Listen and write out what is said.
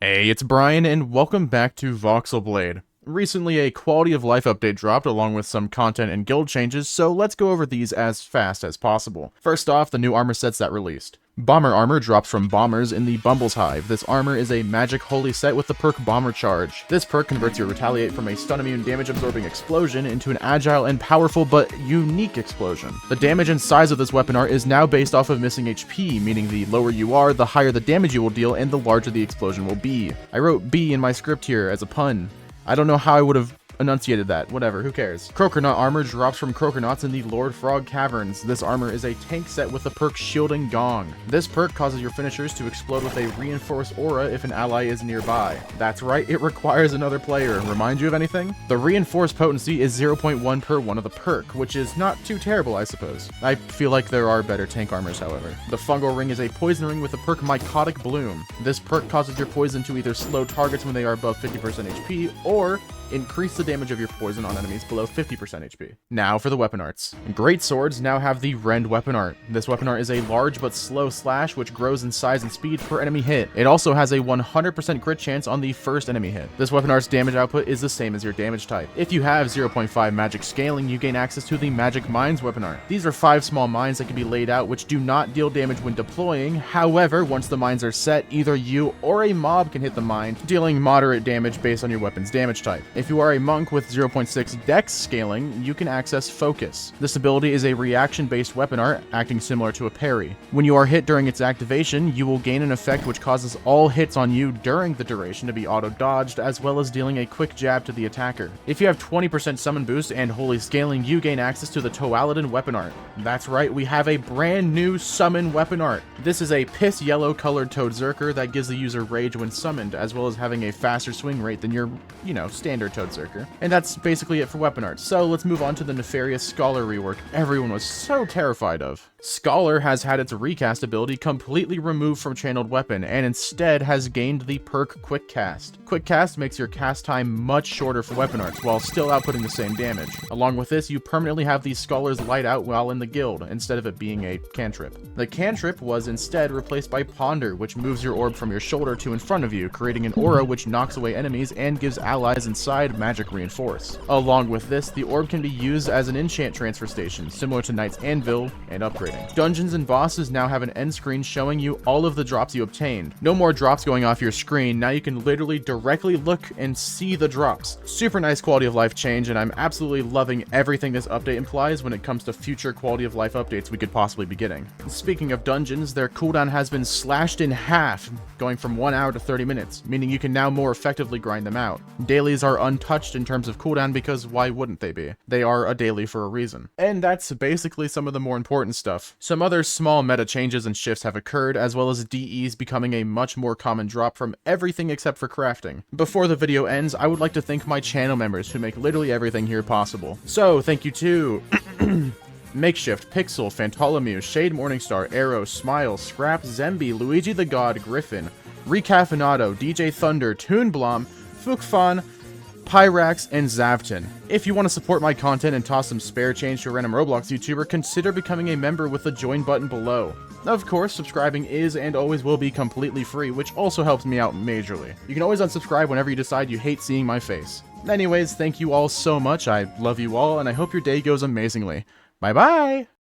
Hey, it's Brian, and welcome back to Voxlblade. Recently, a quality of life update dropped along with some content and guild changes, so let's go over these as fast as possible. First off, the new armor sets that released. Bomber armor drops from bombers in the Bumble's Hive. This armor is a magic holy set with the perk Bomber Charge. This perk converts your retaliate from a stun immune damage absorbing explosion into an agile and powerful but unique explosion. The damage and size of this weapon art is now based off of missing HP, meaning the lower you are, the higher the damage you will deal and the larger the explosion will be. I wrote B in my script here as a pun. I don't know how I would have enunciated that. Whatever, who cares? Croconaut armor drops from Croconauts in the Lord Frog Caverns. This armor is a tank set with the perk Shielding Gong. This perk causes your finishers to explode with a reinforced aura if an ally is nearby. That's right, it requires another player. Remind you of anything? The reinforced potency is 0.1 per one of the perk, which is not too terrible, I suppose. I feel like there are better tank armors, however. The Fungal Ring is a poison ring with the perk Mycotic Bloom. This perk causes your poison to either slow targets when they are above 50% HP, or increase the damage of your poison on enemies below 50% HP. Now for the weapon arts. Great swords now have the Rend weapon art. This weapon art is a large but slow slash which grows in size and speed per enemy hit. It also has a 100% crit chance on the first enemy hit. This weapon art's damage output is the same as your damage type. If you have 0.5 magic scaling, you gain access to the Magic Mines weapon art. These are 5 small mines that can be laid out which do not deal damage when deploying. However, once the mines are set, either you or a mob can hit the mine, dealing moderate damage based on your weapon's damage type. If you are a monk with 0.6 dex scaling, you can access Focus. This ability is a reaction-based weapon art, acting similar to a parry. When you are hit during its activation, you will gain an effect which causes all hits on you during the duration to be auto-dodged, as well as dealing a quick jab to the attacker. If you have 20% summon boost and holy scaling, you gain access to the Toaladin weapon art. That's right, we have a brand new summon weapon art. This is a piss yellow colored Toad Zerker that gives the user rage when summoned, as well as having a faster swing rate than your, standard Toad Zerker. And that's basically it for weapon art. So let's move on to the nefarious Scholar rework everyone was so terrified of. Scholar has had its recast ability completely removed from channeled weapon and instead has gained the perk Quick Cast. Quick Cast makes your cast time much shorter for weapon arts while still outputting the same damage. Along with this, you permanently have these Scholars light out while in the guild instead of it being a cantrip. The cantrip was instead replaced by Ponder, which moves your orb from your shoulder to in front of you, creating an aura which knocks away enemies and gives allies inside magic reinforce. Along with this, the orb can be used as an enchant transfer station, similar to Knight's Anvil and upgrading. Dungeons and bosses now have an end screen showing you all of the drops you obtained. No more drops going off your screen, now you can literally directly look and see the drops. Super nice quality of life change, and I'm absolutely loving everything this update implies when it comes to future quality of life updates we could possibly be getting. Speaking of dungeons, their cooldown has been slashed in half, going from 1 hour to 30 minutes, meaning you can now more effectively grind them out. Dailies are untouched in terms of cooldown because why wouldn't they be? They are a daily for a reason. And that's basically some of the more important stuff. Some other small meta changes and shifts have occurred, as well as DEs becoming a much more common drop from everything except for crafting. Before the video ends, I would like to thank my channel members who make literally everything here possible. So, thank you to Makeshift, Pixel, Fantolomew, Shade Morningstar, Arrow, Smile, Scrap, Zemby, Luigi the God, Griffin, Recaffeinato, DJ Thunder, Toonblom, Fukfan, Pyrax, and Zavton. If you want to support my content and toss some spare change to a random Roblox YouTuber, consider becoming a member with the join button below. Of course, subscribing is and always will be completely free, which also helps me out majorly. You can always unsubscribe whenever you decide you hate seeing my face. Anyways, thank you all so much, I love you all, and I hope your day goes amazingly. Bye bye!